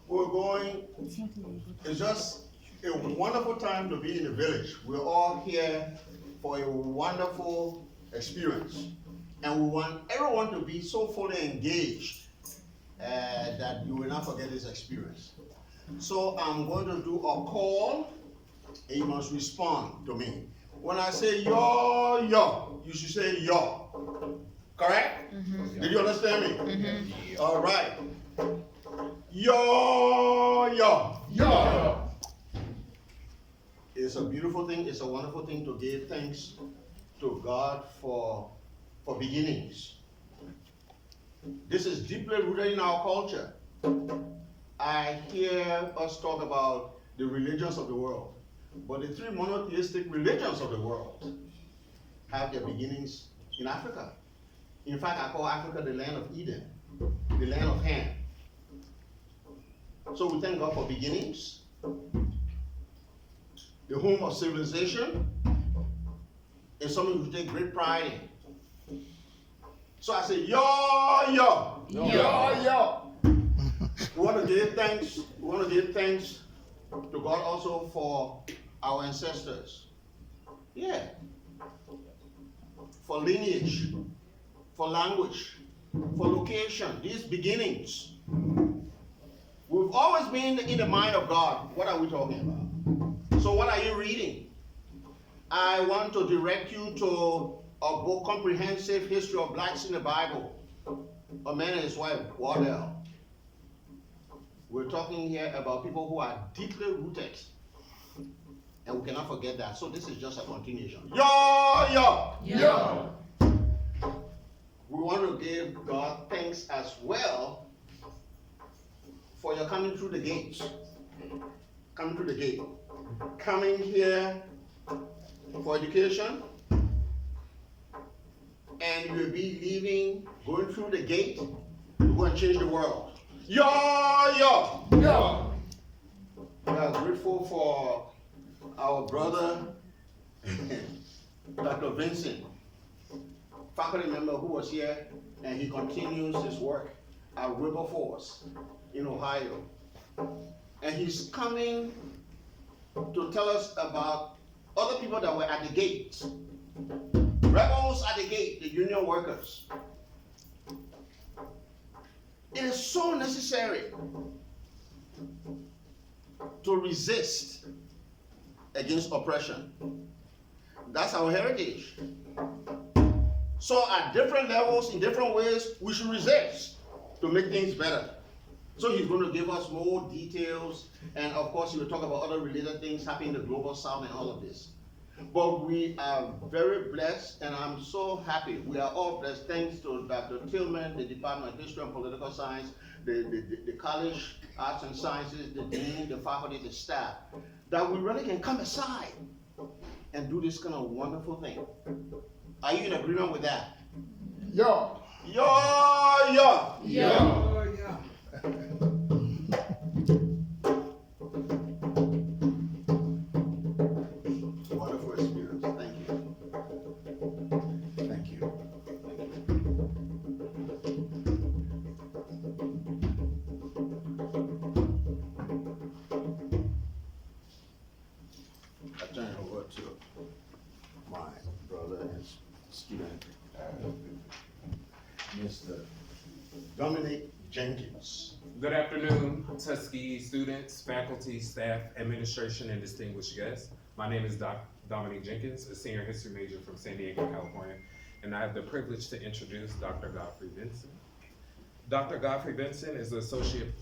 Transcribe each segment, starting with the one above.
We're going, it's just a wonderful time to be in the village. We're all here for a wonderful experience. And we want everyone to be so fully engaged that you will not forget this experience. So I'm going to do a call, and you must respond to me. When I say yo, yo, you should say yo. Correct? Mm-hmm. Did you understand me? Mm-hmm. All right. Yo, yo, yo. It's a beautiful thing. It's a wonderful thing to give thanks to God for beginnings. This is deeply rooted in our culture. I hear us talk about the religions of the world, but the three monotheistic religions of the world have their beginnings in Africa. In fact, I call Africa the land of Eden, the land of Ham. So we thank God for beginnings, the home of civilization, and something we take great pride in. So I say, yo, yo, yo, yo, yo. We want to give thanks. We want to give thanks to God also for our ancestors. Yeah. For lineage, for language, for location, these beginnings. We've always been in the mind of God. What are we talking about? So what are you reading? I want to direct you to a book, Comprehensive History of Blacks in the Bible. A man and his wife, Wardell. We're talking here about people who are deeply rooted. And we cannot forget that. So this is just a continuation. Yo, yo, yo. We want to give God thanks as well for your coming through the gates. Coming through the gate. Coming here for education. And you will be leaving, going through the gate. You're going to change the world. Yo, yo, yo. We are grateful for our brother, Dr. Vincent, faculty member who was here, and he continues his work at Wilberforce in Ohio. And he's coming to tell us about other people that were at the gate. Rebels at the gate, the union workers. It is so necessary to resist against oppression. That's our heritage. So at different levels, in different ways, we should resist to make things better. So he's going to give us more details, and of course he will talk about other related things happening in the global south and all of this. But we are very blessed, and I'm so happy. We are all blessed thanks to Dr. Tillman, the Department of History and Political Science, the College Arts and Sciences, the Dean, the faculty, the staff, that we really can come aside and do this kind of wonderful thing. Are you in agreement with that? Yo. Yo, yo. Yo. Yo. Wonderful experience. Thank you. Thank you. I turn it over to my brother and student, Mr. Dominic Jenkins. Good afternoon, Tuskegee students, faculty, staff, administration, and distinguished guests. My name is Dominic Jenkins, a senior history major from San Diego, California, and I have the privilege to introduce Dr. Godfrey Vincent. Dr. Godfrey Vincent is the associate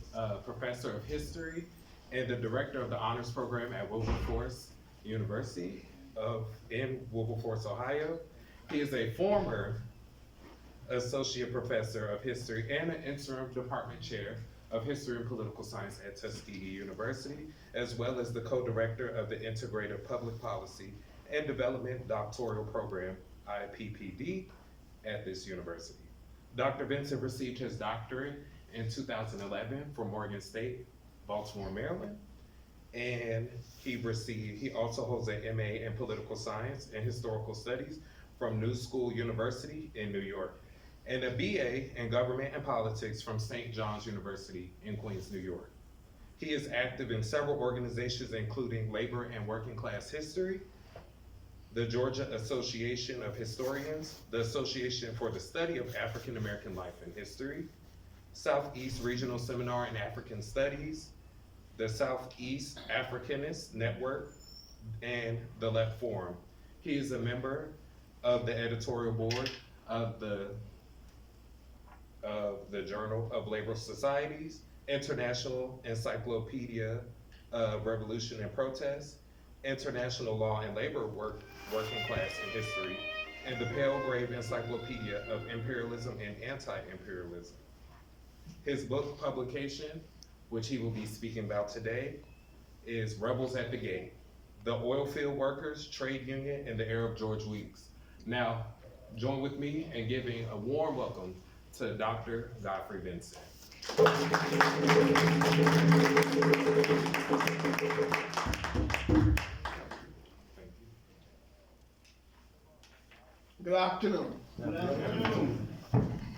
professor of history and the director of the honors program at Wilberforce University in Wilberforce, Ohio. He is a former associate professor of history and an interim department chair of history and political science at Tuskegee University, as well as the co-director of the Integrative Public Policy and Development Doctoral Program, IPPD, at this university. Dr. Vincent received his doctorate in 2011 from Morgan State, Baltimore, Maryland. and he also holds an MA in Political Science and Historical Studies from New School University in New York, and a BA in Government and Politics from St. John's University in Queens, New York. He is active in several organizations, including Labor and Working Class History, the Georgia Association of Historians, the Association for the Study of African American Life and History, Southeast Regional Seminar in African Studies, the Southeast Africanist Network, and the Left Forum. He is a member of the editorial board of the Journal of Labor Societies, International Encyclopedia of Revolution and Protest, International Law and Labor Working Class in History, and the Palgrave Encyclopedia of Imperialism and Anti-Imperialism. His book publication, which he will be speaking about today, is Rebels at the Gate, The Oilfield Workers, Trade Union, and the Era of George Weeks. Now, join with me in giving a warm welcome to Dr. Godfrey Vincent. Good afternoon. Good afternoon.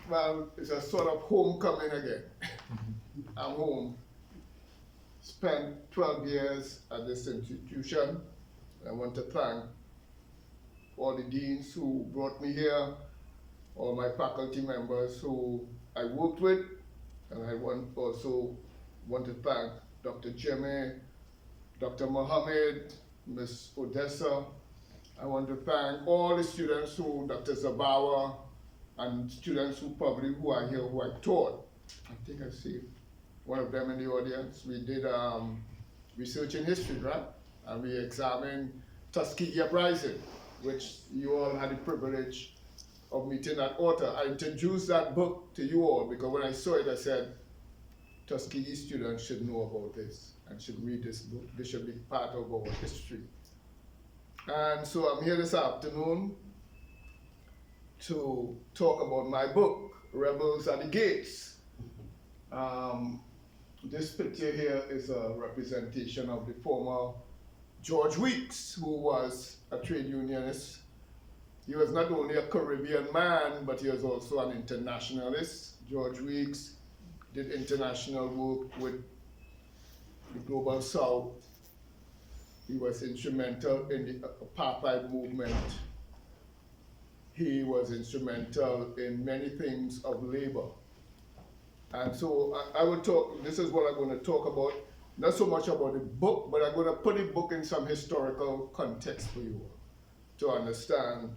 Well, it's a sort of homecoming again. I'm home. Spent 12 years at this institution. I want to thank all the deans who brought me here, all my faculty members who I worked with, and I also want to thank Dr. Jimmy, Dr. Mohammed, Ms. Odessa. I want to thank all the students who, Dr. Zabawa, and students who are here who I taught. I think I see one of them in the audience. We did research in history, right? And we examined Tuskegee Uprising, which you all had the privilege of meeting that author. I introduced that book to you all because when I saw it, I said, Tuskegee students should know about this and should read this book. This should be part of our history. And so I'm here this afternoon to talk about my book, Rebels at the Gates. This picture here is a representation of the former George Weeks, who was a trade unionist. He was not only a Caribbean man, but he was also an internationalist. George Weeks did international work with the Global South. He was instrumental in the apartheid movement. He was instrumental in many things of labor. And so I will talk, this is what I'm going to talk about, not so much about the book, but I'm going to put the book in some historical context for you to understand.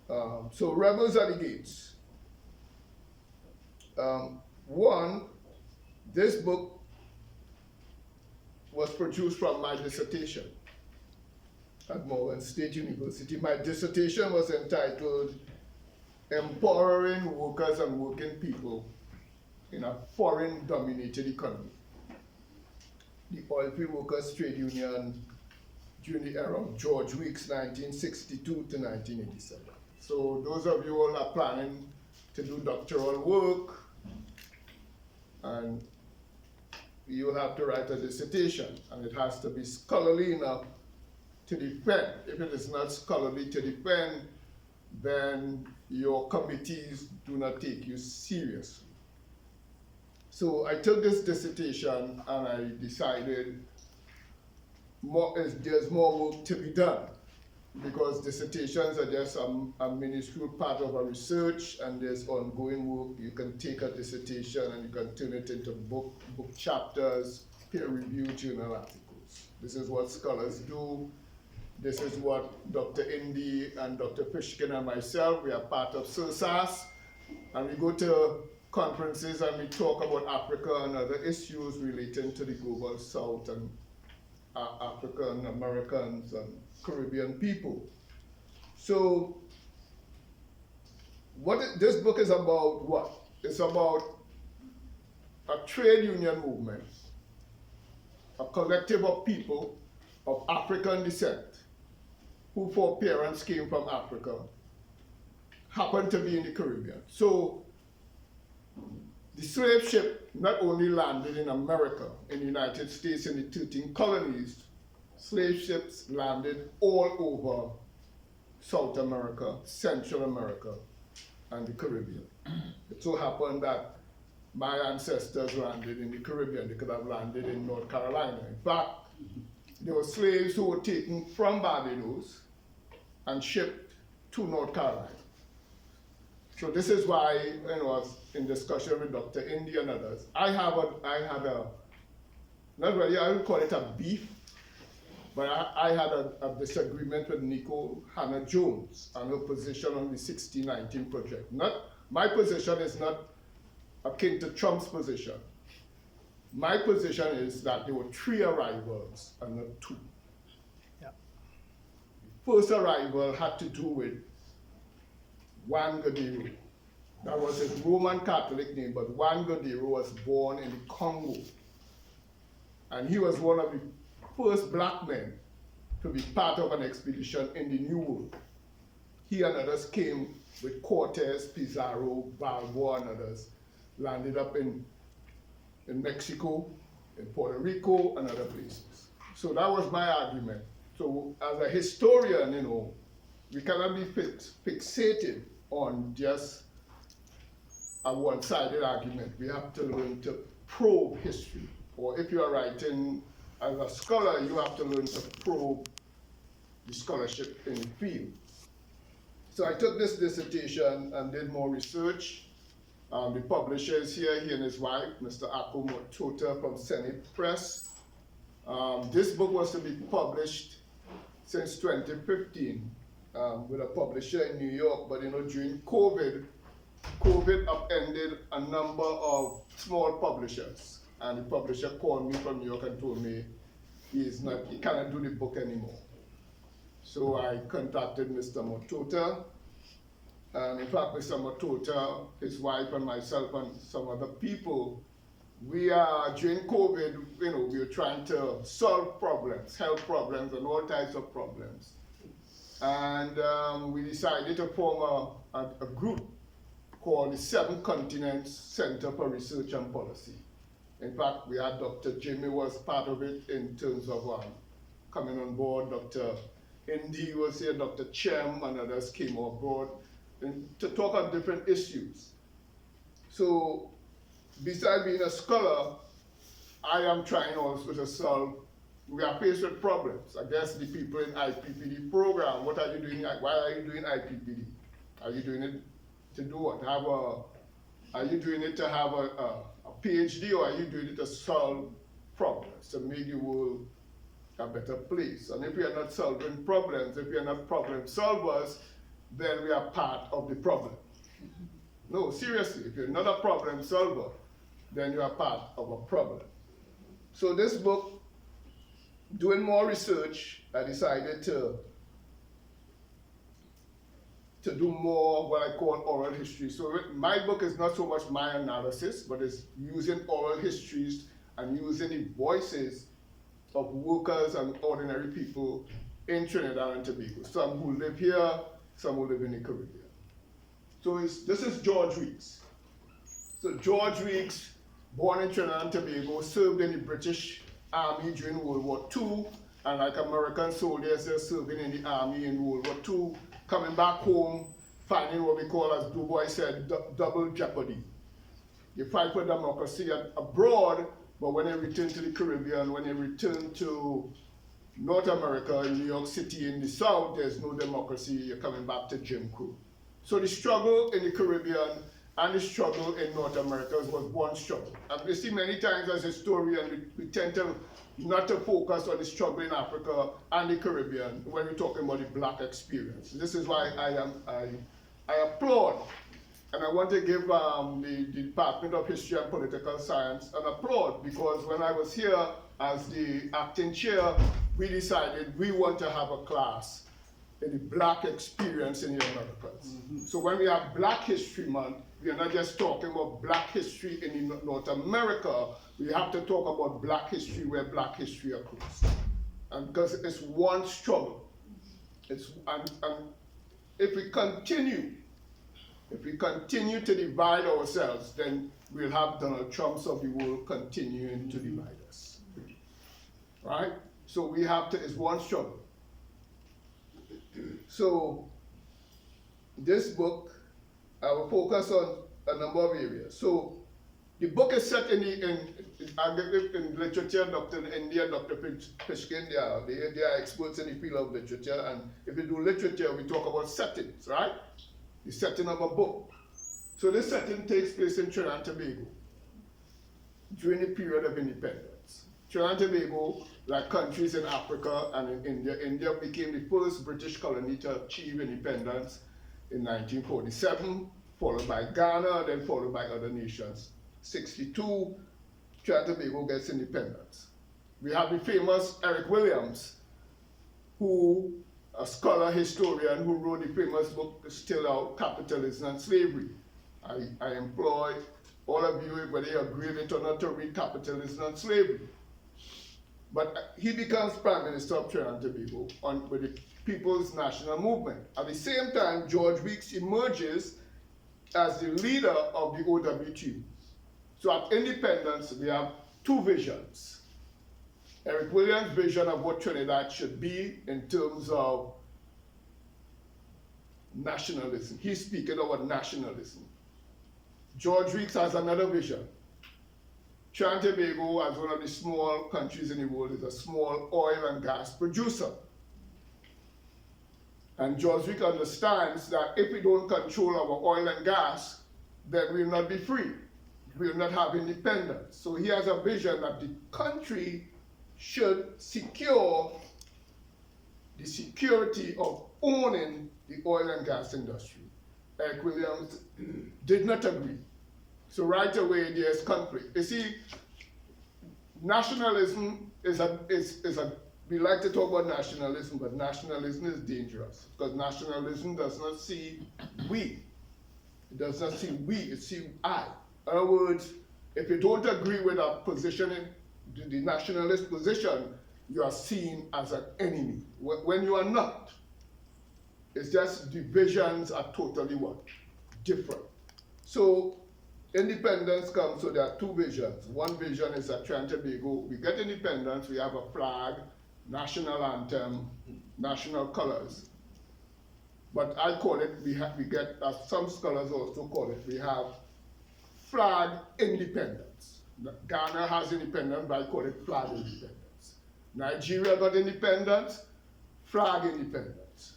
So Rebels at the Gates. One, this book was produced from my dissertation at Morgan State University. My dissertation was entitled Empowering Workers and Working People in a Foreign-Dominated Economy. The Oilfield Workers Trade Union during the era of George Weeks, 1962 to 1987. So those of you all are planning to do doctoral work, and you will have to write a dissertation, and it has to be scholarly enough to defend. If it is not scholarly to defend, then your committees do not take you seriously. So I took this dissertation and I decided there's more work to be done, because dissertations are just a minuscule part of a research, and there's ongoing work. You can take a dissertation and you can turn it into book chapters, peer-reviewed journal articles. This is what scholars do. This is what Dr. Indy and Dr. Fishkin and myself, we are part of SIRSAS, and we go to conferences and we talk about Africa and other issues relating to the Global South and African Americans and Caribbean people. So this book is about what? It's about a trade union movement, a collective of people of African descent who foreparents came from Africa, happened to be in the Caribbean. So The slave ship not only landed in America, in the United States, in the 13 colonies, slave ships landed all over South America, Central America, and the Caribbean. It so happened that my ancestors landed in the Caribbean. They could have landed in North Carolina. In fact, there were slaves who were taken from Barbados and shipped to North Carolina. So this is why, I was in discussion with Dr. Indy and others. I had a, not really, I would call it a beef, but I had a disagreement with Nicole Hannah-Jones on her position on the 1619 project. My position is not akin to Trump's position. My position is that there were 3 arrivals and not 2. Yeah. First arrival had to do with Juan Godero. That was his Roman Catholic name, but Juan Godero was born in the Congo. And he was one of the first black men to be part of an expedition in the New World. He and others came with Cortez, Pizarro, Balboa, and others, landed up in Mexico, in Puerto Rico, and other places. So that was my argument. So as a historian, we cannot be fixated on just a one-sided argument. We have to learn to probe history. Or if you are writing as a scholar, you have to learn to probe the scholarship in the field. So I took this dissertation and did more research. The publisher is here, he and his wife, Mr. Ako Motota from Senate Press. This book was to be published since 2015 with a publisher in New York, but during COVID upended a number of small publishers. And the publisher called me from New York and told me he cannot do the book anymore. So I contacted Mr. Motota. And in fact, Mr. Motota, his wife, and myself, and some other people, during COVID, we were trying to solve problems, health problems, and all types of problems. And we decided to form a group called the 7 Continents Center for Research and Policy. In fact, we had Dr. Jimmy was part of it in terms of coming on board. Dr. Indy was here, Dr. Chem, and others came on board to talk on different issues. So, besides being a scholar, I am trying also to solve, we are faced with problems. I guess the people in IPPD program, what are you doing? Why are you doing IPPD? Are you doing it to do what? Are you doing it to have a PhD, or are you doing it to solve problems, to make the world a better place? And if we are not solving problems, if we are not problem solvers, then we are part of the problem. No, seriously, if you're not a problem solver, then you are part of a problem. So this book, doing more research, I decided to do more what I call oral history. So my book is not so much my analysis, but it's using oral histories and using the voices of workers and ordinary people in Trinidad and Tobago. Some who live here, some who live in the Caribbean. So this is George Weeks. So George Weeks, born in Trinidad and Tobago, served in the British Army during World War II, and like American soldiers, they're serving in the Army in World War II, coming back home, finding what we call, as Du Bois said, double jeopardy. You fight for democracy abroad, but when they return to the Caribbean, when they return to North America, in New York City, in the South, there's no democracy, you're coming back to Jim Crow. So the struggle in the Caribbean and the struggle in North America was one struggle. And we see many times as historians, we tend to not to focus on the struggle in Africa and the Caribbean when we're talking about the black experience. This is why I applaud, and I want to give the Department of History and Political Science an applaud, because when I was here as the acting chair, we decided we want to have a class in the black experience in the Americas. So when we have Black History Month, we are not just talking about black history in North America, we have to talk about black history where black history occurs. And because it's one struggle. And if we continue If we continue to divide ourselves, then we'll have Donald Trumps of the world continuing to divide us. Right? So we have to, it's one struggle. So this book, I will focus on a number of areas. So the book is set in literature. Dr. India, Dr. Fishkin, they are experts in the field of literature, and if we do literature, we talk about settings, right? The setting of a book. So this setting takes place in Trinidad and Tobago during the period of independence. Trinidad and Tobago, like countries in Africa and in India became the first British colony to achieve independence in 1947, followed by Ghana, then followed by other nations. 62, Trinidad and Tobago gets independence. We have the famous Eric Williams, who, a scholar historian who wrote the famous book, Still Out, Capitalism and Slavery. I employ all of you, whether you agree with it or not, to read Capitalism and Slavery. But he becomes Prime Minister of Trinidad and Tobago with the People's National Movement. At the same time, George Weeks emerges as the leader of the OWTU. So at independence, we have two visions. Eric Williams' vision of what Trinidad should be in terms of nationalism. He's speaking about nationalism. George Weeks has another vision. Trinidad and Tobago, as one of the small countries in the world, is a small oil and gas producer. And George Weeks understands that if we don't control our oil and gas, then we will not be free. We will not have independence. So he has a vision that the country should secure the security of owning the oil and gas industry. Eric Williams did not agree. So right away there's conflict. You see, nationalism we like to talk about nationalism, but nationalism is dangerous because nationalism does not see we. It does not see we, it sees I. In other words, if you don't agree with a position, the nationalist position, you are seen as an enemy. When you are not, it's just divisions are totally what? Different. So independence comes, so there are two visions. One vision is that Trinidad and Tobago, we get independence, we have a flag, national anthem, national colors. But I call it, we get, as some scholars also call it, we have flag independence. Ghana has independence, but I call it flag independence. Nigeria got independence, flag independence.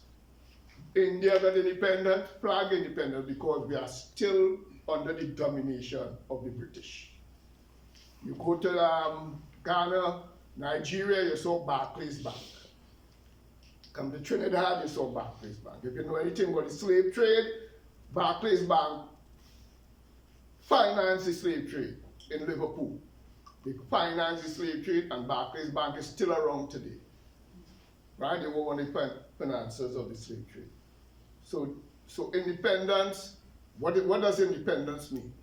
India got independence, flag independence, because we are still under the domination of the British. You go to Ghana, Nigeria, you saw Barclays Bank. Come to Trinidad, you saw Barclays Bank. If you know anything about the slave trade, Barclays Bank financed the slave trade in Liverpool. They financed the slave trade, and Barclays Bank is still around today. Right? They were one of the financiers of the slave trade. So independence, what does independence mean?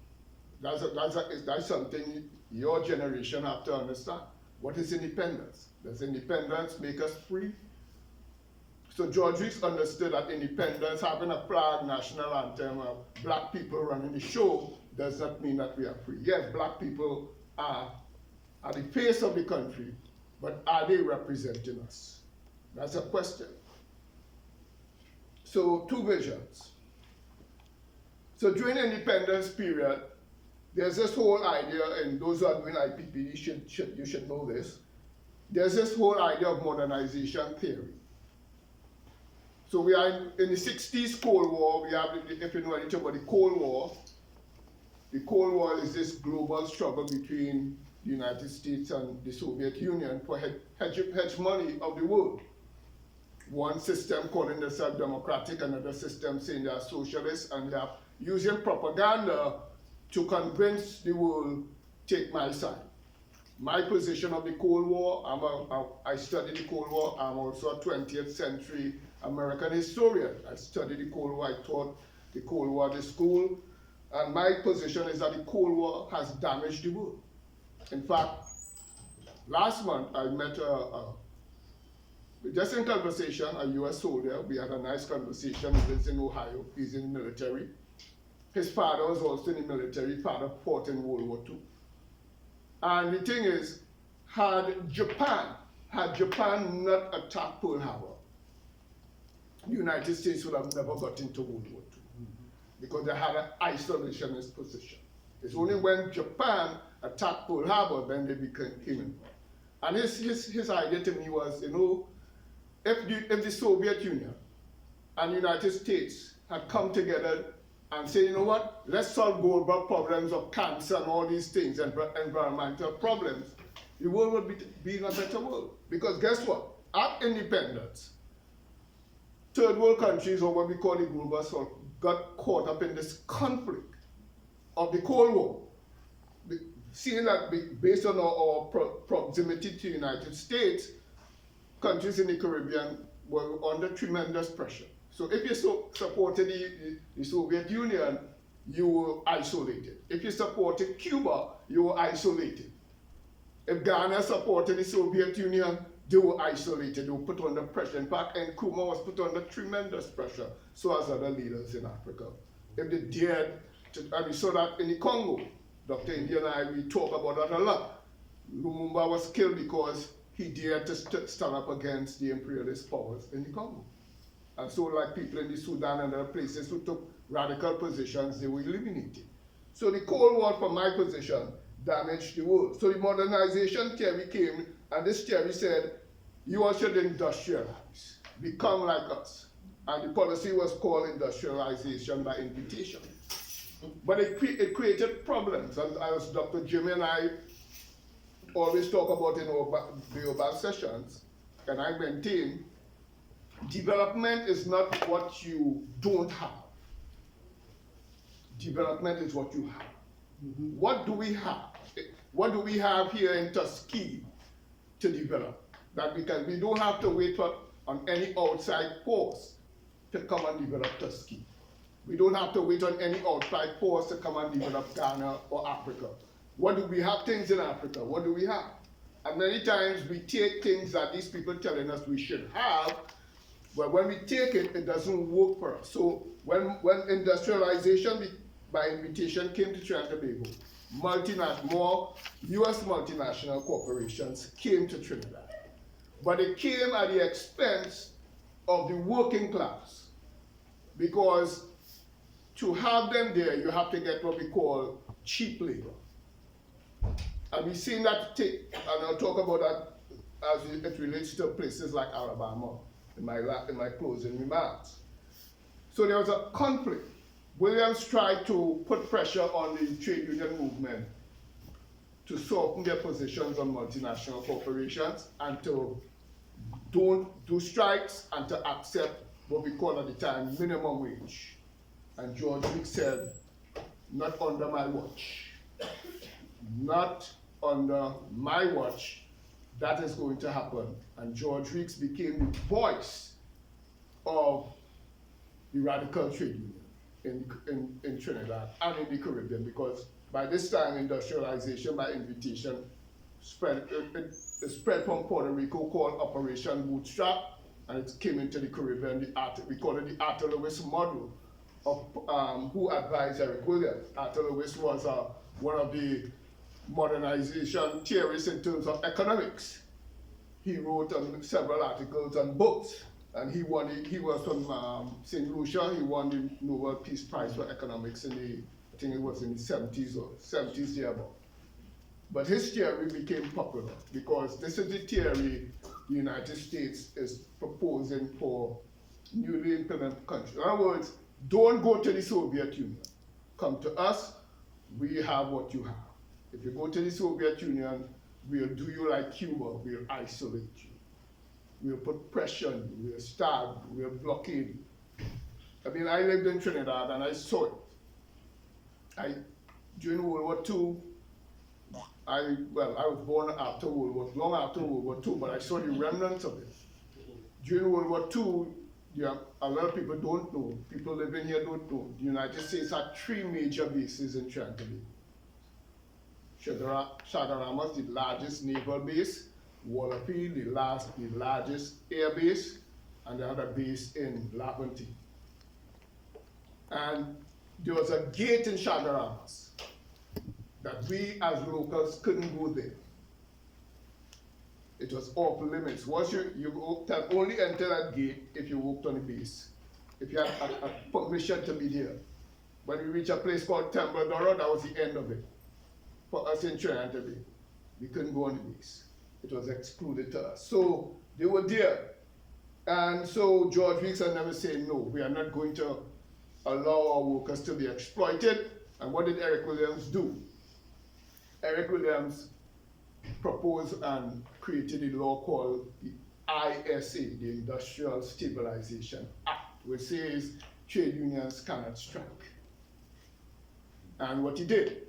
That's something your generation have to understand. What is independence? Does independence make us free? So George Weeks understood that independence, having a flag, national anthem, black people running the show, does not mean that we are free. Yes, black people are the face of the country, but are they representing us? That's a question. So two visions. So during the independence period, there's this whole idea, and those who are doing IPP, you should know this. There's this whole idea of modernization theory. So we are in the 60s Cold War. We have, if you know anything about the Cold War, the Cold War is this global struggle between the United States and the Soviet Union for hegemony of the world. One system calling themselves democratic, another system saying they are socialists, and they are using propaganda to convince the world, take my side. My position of the Cold War, I studied the Cold War. I'm also a 20th century American historian. I studied the Cold War. I taught the Cold War at the school. And my position is that the Cold War has damaged the world. In fact, last month I met just in conversation, a US soldier. We had a nice conversation. He lives in Ohio. He's in the military. His father was also in the military. His father fought in World War II. And the thing is, had Japan not attacked Pearl Harbor, the United States would have never got into World War II because they had an isolationist position. It's only when Japan attacked Pearl Harbor then they became involved. And his idea to me was, if the Soviet Union and the United States had come together and said, you know what, let's solve global problems of cancer and all these things, and environmental problems, the world would be in a better world. Because guess what? At independence, third world countries, or what we call the global south, got caught up in this conflict of the Cold War. Seeing that based on our proximity to the United States, countries in the Caribbean were under tremendous pressure. So if you supported the Soviet Union, you were isolated. If you supported Cuba, you were isolated. If Ghana supported the Soviet Union, they were isolated, they were put under pressure. In fact, Nkrumah was put under tremendous pressure, so as other leaders in Africa. If they dared and we saw that in the Congo. Dr. India and I, we talk about that a lot. Lumumba was killed because he dared to stand up against the imperialist powers in the Congo. And so like people in the Sudan and other places who took radical positions, they were eliminated. So the Cold War, from my position, damaged the world. So the modernization theory came, and this theory said, you all should industrialize, become like us. And the policy was called industrialization by invitation. But it created problems, and as Dr. Jimmy and I always talk about in the Opus sessions, and I maintain, development is not what you don't have. Development is what you have. Mm-hmm. What do we have? What do we have here in Tuskegee to develop? That we don't have to wait on any outside force to come and develop Tuskegee. We don't have to wait on any outside force to come and develop Ghana or Africa. What do we have? Things in Africa. What do we have? And many times we take things that these people telling us we should have, but when we take it, it doesn't work for us. So when industrialization by invitation came to Trinidad and Tobago, more US multinational corporations came to Trinidad. But it came at the expense of the working class, because to have them there, you have to get what we call cheap labor. And we've seen that, and I'll talk about that as it relates to places like Alabama in my closing remarks. So there was a conflict. Williams tried to put pressure on the trade union movement to soften their positions on multinational corporations and to don't do strikes and to accept what we call at the time minimum wage. And George Weeks said, not under my watch. Not under my watch, that is going to happen. And George Weeks became the voice of the radical trade union in Trinidad and in the Caribbean, because by this time industrialization by invitation spread from Puerto Rico, called Operation Bootstrap, and it came into the Caribbean. We call it the Arthur Lewis model of who advised Eric Williams. Arthur Lewis was one of the modernization theorists in terms of economics. He wrote several articles and books, and he was from St. Lucia. He won the Nobel Peace Prize for Economics I think it was in the 70s or 70s thereabout. But his theory became popular because this is the theory the United States is proposing for newly independent countries. In other words, don't go to the Soviet Union. Come to us, we have what you have. If you go to the Soviet Union, we'll do you like Cuba, we'll isolate you. We'll put pressure on you, we'll starve you, we'll blockade you. I mean, I lived in Trinidad and I saw it. During World War II, I was born after World War, long after World War II, but I saw the remnants of it. During World War II, a lot of people don't know, people living here don't know, the United States had 3 major bases in Trinidad and Tobago. Chaguaramas, the largest naval base, Wallaby, the largest air base, and they had a base in Laventille. And there was a gate in Chagaramas that we as locals couldn't go there. It was off limits. Once you can only enter that gate if you worked on the base, if you had a permission to be there. When we reached a place called Tembadoro, that was the end of it. For us in Trinidad today, we couldn't go on the base. It was excluded to us. So they were there. And so George Weeks had never said, no, we are not going to allow our workers to be exploited. And what did Eric Williams do? Eric Williams proposed and created a law called the ISA, the Industrial Stabilization Act, which says trade unions cannot strike. And what he did,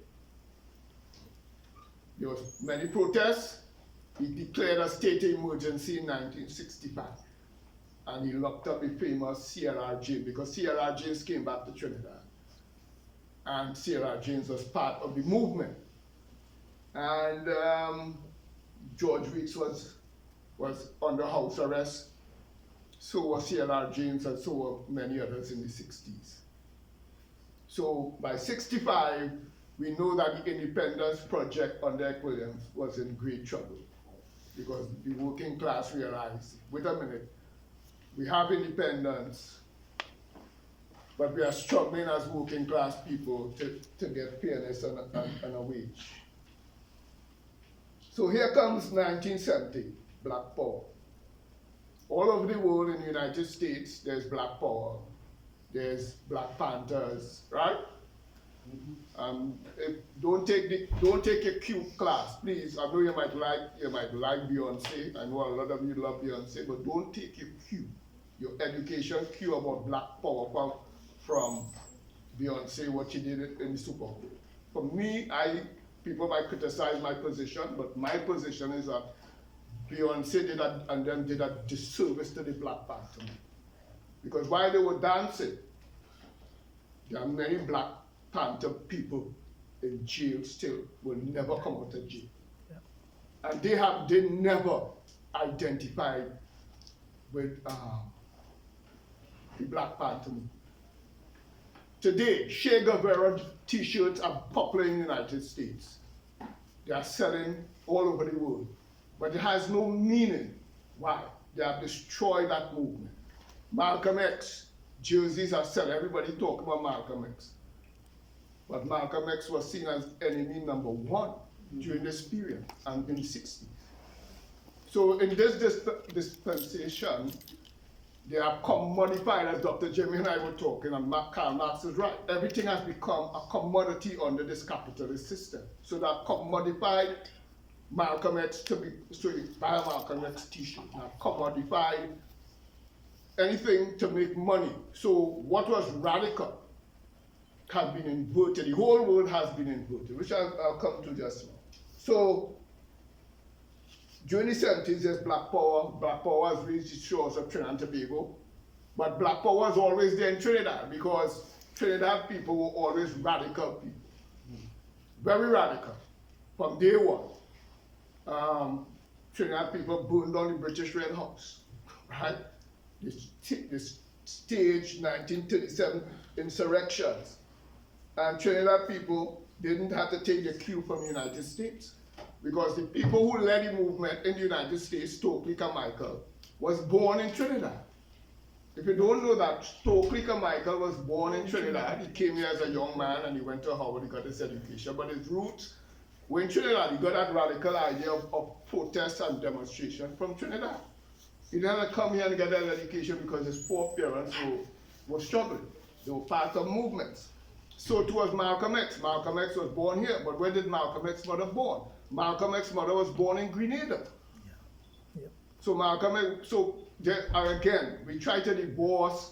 there was many protests. He declared a state of emergency in 1965. And he locked up the famous CLR James, because CLR James came back to Trinidad. And CLR James was part of the movement. And George Weeks was under house arrest. So was CLR James, and so were many others in the 60s. So by 65, we know that the independence project under Eric Williams was in great trouble, because the working class realized, wait a minute, we have independence, but we are struggling as working class people to get fairness and a wage. So here comes 1970, Black Power. All over the world in the United States, there's Black Power. There's Black Panthers, right? Don't take a cute class, please. I know you might like Beyonce. I know a lot of you love Beyonce, but don't take your education cue about Black Power from Beyonce, what she did in the Super Bowl. For me, people might criticize my position, but my position is that Beyonce did a disservice to the Black Panther. Because while they were dancing, there are many Black Panther people in jail still, will never come out of jail. Yeah. And they never identified with the Black Panther movement. Today, Che Guevara t-shirts are popular in the United States. They are selling all over the world. But it has no meaning. Why? They have destroyed that movement. Malcolm X jerseys are selling. Everybody talk about Malcolm X. But Malcolm X was seen as enemy number one during this period and in the 60s. So in this dispensation, they are commodified, as Dr. Jimmy and I were talking, and Karl Marx is right. Everything has become a commodity under this capitalist system. So they have commodified Malcolm X to be, so you buy a Malcolm X t-shirt. They have commodified anything to make money. So what was radical has been inverted. The whole world has been inverted, which I'll come to just now. So during the 70s, there's Black Power. Black Power has reached the shores of Trinidad and Tobago. But Black Power was always there in Trinidad, because Trinidad people were always radical people. Very radical. From day one. Trinidad people burned down the British Red House. Right? This staged 1937 insurrections. And Trinidad people didn't have to take the cue from the United States, because the people who led the movement in the United States, Stokely Carmichael, was born in Trinidad. If you don't know that, Stokely Carmichael was born in Trinidad. He came here as a young man and he went to Howard, he got his education, but his roots were in Trinidad. He got that radical idea of protest and demonstration from Trinidad. He didn't come here and get that education because his poor parents were struggling. They were part of movements. So too was Malcolm X. Malcolm X was born here, but where did Malcolm X's mother born? Malcolm X's mother was born in Grenada. Yeah. Yep. So Malcolm X, so there, again, we try to divorce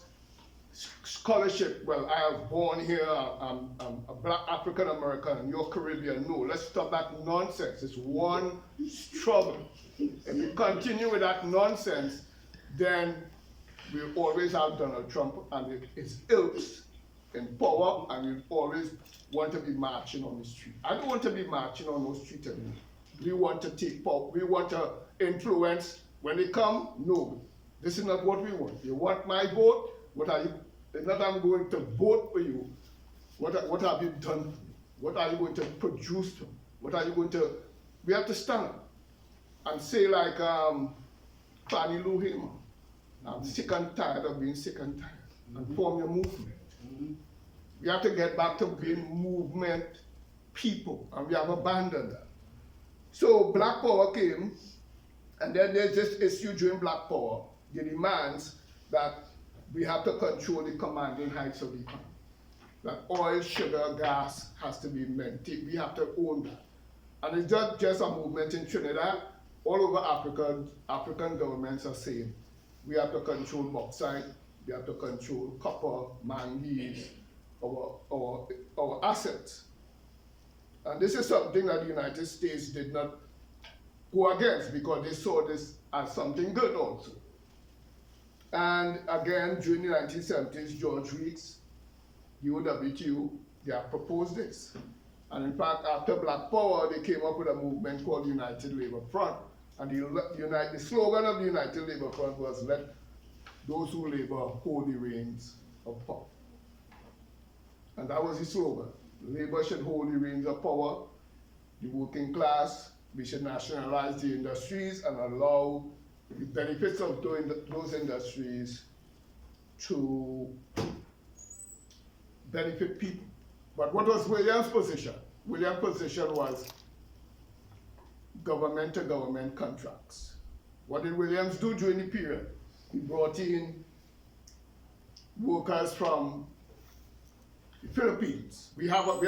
scholarship. Well, I was born here, I'm a Black African American, and you're Caribbean. No, let's stop that nonsense. It's one struggle. If we continue with that nonsense, then we'll always have Donald Trump and his ilks in power, and we always want to be marching on the street. I don't want to be marching on those streets anymore. We want to take power. We want to influence. When they come, no, this is not what we want. You want my vote? What are you? It's not I'm going to vote for you. What have you done? What are you going to produce? What are you going to, we have to stand up and say like Fannie Lou Hamer, I'm sick and tired of being sick and tired, and form your movement. We have to get back to being movement people, and we have abandoned that. So Black Power came, and then there's this issue during Black Power, the demands that we have to control the commanding heights of the economy. That oil, sugar, gas has to be maintained. We have to own that. And it's not just a movement in Trinidad. All over Africa, African governments are saying we have to control bauxite, we have to control copper, manganese, our assets. And this is something that the United States did not go against because they saw this as something good also. And again, during the 1970s, George Reeds, the OWQ, they have proposed this. And in fact, after Black Power, they came up with a movement called United Labour Front. And the slogan of the United Labour Front was, let those who labor hold the reins of power. And that was the slogan. Labor should hold the reins of power. The working class, we should nationalize the industries and allow the benefits of those industries to benefit people. But what was William's position? William's position was government to government contracts. What did Williams do during the period? He brought in workers from the Philippines. We have a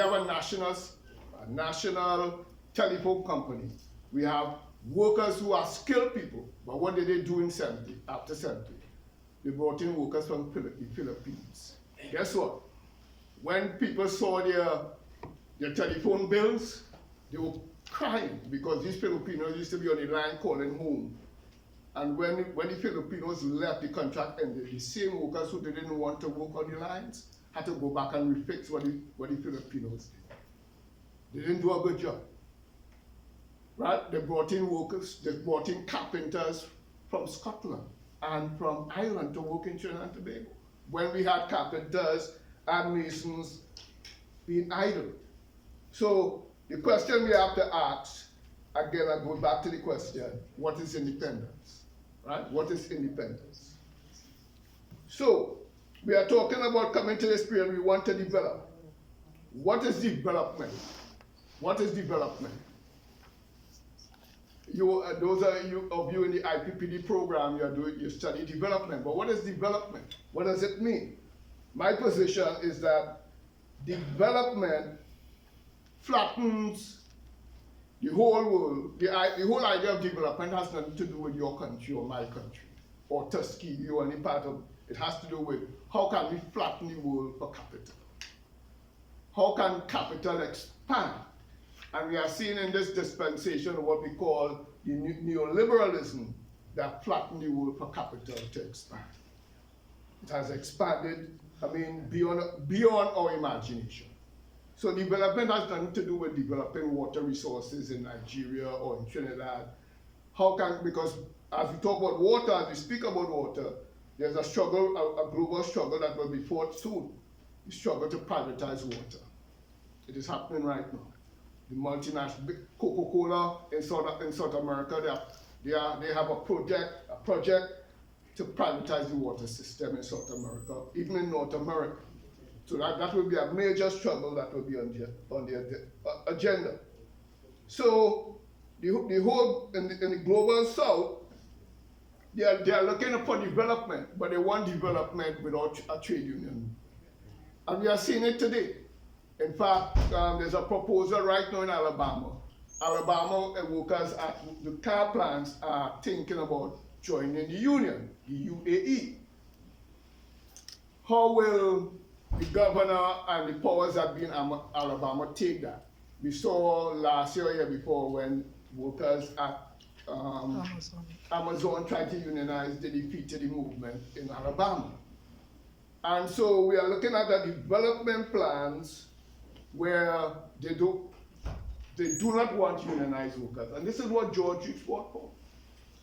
national telephone company. We have workers who are skilled people. But what did they do in 70, after 70? They brought in workers from the Philippines. Guess what? When people saw their telephone bills, they were crying because these Filipinos used to be on the line calling home. And when the Filipinos left, the contract ended. The same workers who didn't want to work on the lines had to go back and refix what the Filipinos did. They didn't do a good job. Right? They brought in workers, they brought in carpenters from Scotland and from Ireland to work in Trinidad and Tobago. When we had carpenters and masons being idle. So the question we have to ask, again, I go back to the question, what is independence? Right? What is independence? So we are talking about coming to this period we want to develop. What is development? What is development? Those of you in the IPPD program, you study development. But what is development? What does it mean? My position is that development flattens the whole world. The whole idea of development has nothing to do with your country or my country or Tuskegee or any part of it. It has to do with how can we flatten the world for capital? How can capital expand? And we are seeing in this dispensation what we call the neoliberalism that flattened the world for capital to expand. It has expanded, beyond our imagination. So development has nothing to do with developing water resources in Nigeria or in Trinidad. Because as we talk about water, as we speak about water, there's a struggle, a global struggle that will be fought soon. The struggle to privatize water. It is happening right now. The multinational Coca-Cola in South America, they have a project to privatize the water system in South America, even in North America. So that will be a major struggle that will be on the agenda. So the whole in the global South, they are looking for development, but they want development without a trade union, and we are seeing it today. In fact, there's a proposal right now in Alabama. Alabama workers at the car plants are thinking about joining the union, the UAE. How will the governor and the powers that be in Alabama take that? We saw last year before when workers at Amazon tried to unionize, they defeated the movement in Alabama. And so we are looking at the development plans where they do not want unionized workers. And this is what George Reeds fought for,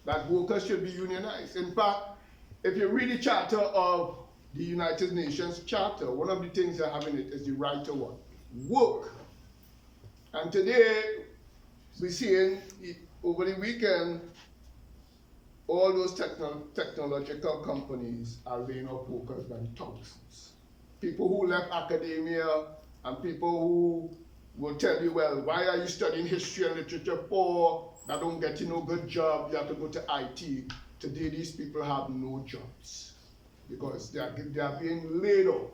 that workers should be unionized. In fact, if you read the charter of the United Nations Charter, one of the things they have in it is the right to what? Work. And today, we're seeing over the weekend, all those technological companies are laying off workers by thousands. People who left academia and people who will tell you, well, why are you studying history and literature for? I don't get you no good job, you have to go to IT. Today, these people have no jobs because they are being laid off.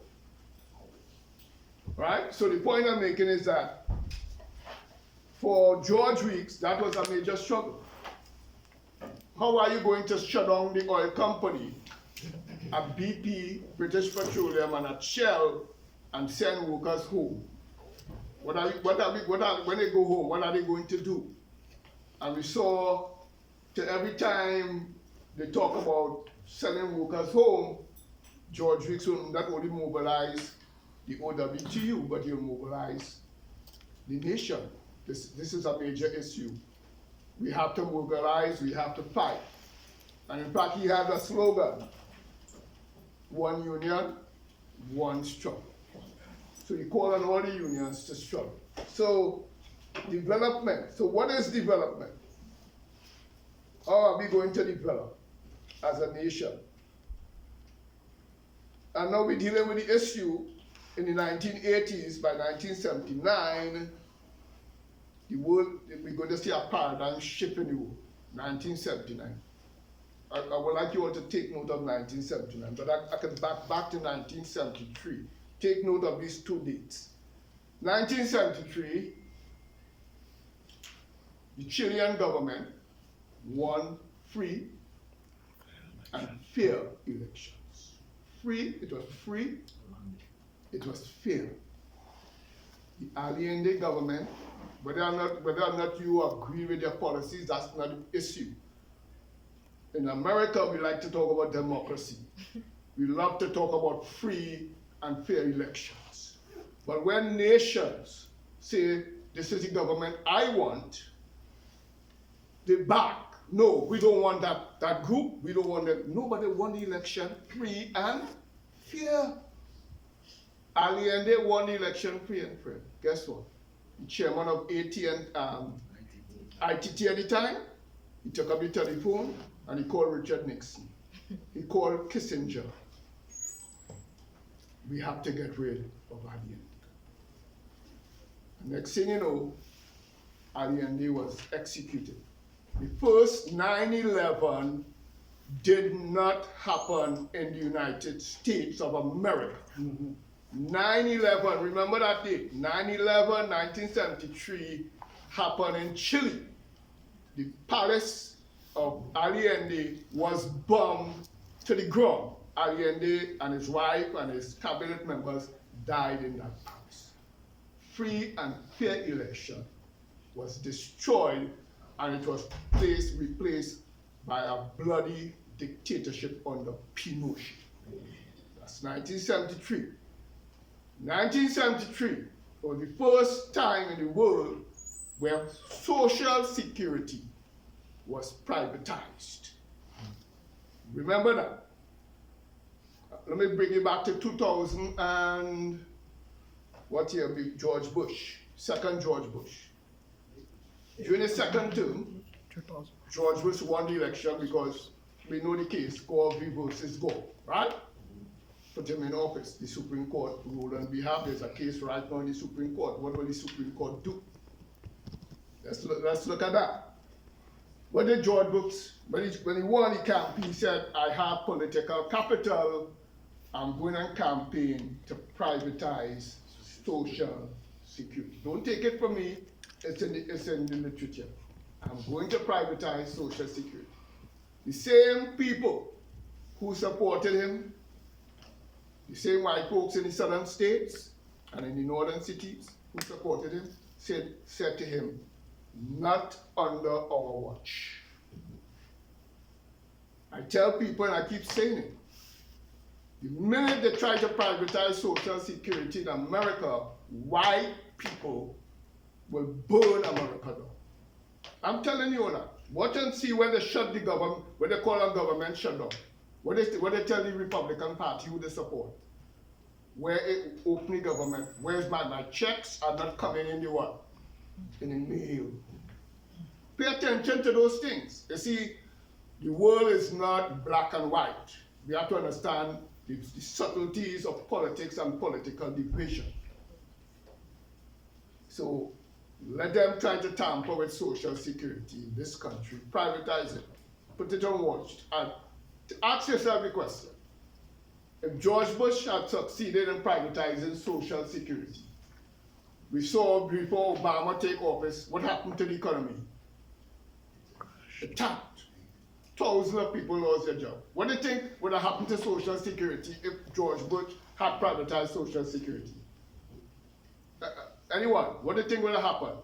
Right? So the point I'm making is that for George Weeks, that was a major struggle. How are you going to shut down the oil company at BP, British Petroleum, and at Shell and send workers home? When they go home, what are they going to do? And we saw every time they talk about sending workers home, George Weeks will not only mobilize the OWTU, but he'll mobilize the nation. This is a major issue. We have to mobilize, we have to fight. And in fact, he had a slogan, one union, one struggle. So he called on all the unions to struggle. So, development. So what is development? How are we going to develop as a nation? And now we're dealing with the issue in the 1980s. By 1979, the world, we're going to see a paradigm shift in the world. 1979. I would like you all to take note of 1979, but I can back to 1973. Take note of these two dates. 1973, the Chilean government won free and fair elections. It was free, it was fair. The Allende government, whether or not you agree with their policies, that's not the issue. In America, we like to talk about democracy. We love to talk about free and fair elections. But when nations say, this is the government I want, they back. No, we don't want that group. We don't want that. Nobody won the election free and fair. Allende won the election free and fair. Guess what? The chairman of ITT at the time, he took up the telephone and he called Richard Nixon. He called Kissinger. We have to get rid of Allende. Next thing you know, Allende was executed. The first 9/11 did not happen in the United States of America. 9/11, remember that date? 9/11, 1973, happened in Chile. The palace of Allende was bombed to the ground. Allende and his wife and his cabinet members died in that palace. Free and fair election was destroyed, and it was replaced by a bloody dictatorship under Pinochet. That's 1973. 1973 was the first time in the world where social security was privatized. Remember that? Let me bring you back to 2000 and what year? George Bush, second George Bush. During the second term, George Bush won the election because we know the case, Godfrey versus Gore, right? Put him in office. The Supreme Court ruled on behalf. There's a case right now in the Supreme Court. What will the Supreme Court do? Let's look at that. What did George Bush, when he won the campaign, he said, I have political capital. I'm going on campaign to privatize social security. Don't take it from me. It's in the literature. I'm going to privatize social security. The same people who supported him, the same white folks in the southern states and in the northern cities who supported him, said to him, not under our watch. I tell people, and I keep saying it, the minute they try to privatize social security in America, white people will burn America down. I'm telling you that. Watch and see when they shut the government, when they call a government shutdown. What they tell the Republican Party who they support? Where it opening government, where's my checks are not coming in the what? In the mail. Pay attention to those things. You see, the world is not black and white. We have to understand the subtleties of politics and political division. So let them try to tamper with Social Security in this country, privatize it, put it on watch, and ask yourself the question. If George Bush had succeeded in privatizing Social Security, we saw before Obama take office, what happened to the economy? It tanked. Thousands of people lost their job. What do you think would have happened to Social Security if George Bush had privatized Social Security? Anyone, what do you think would have happened?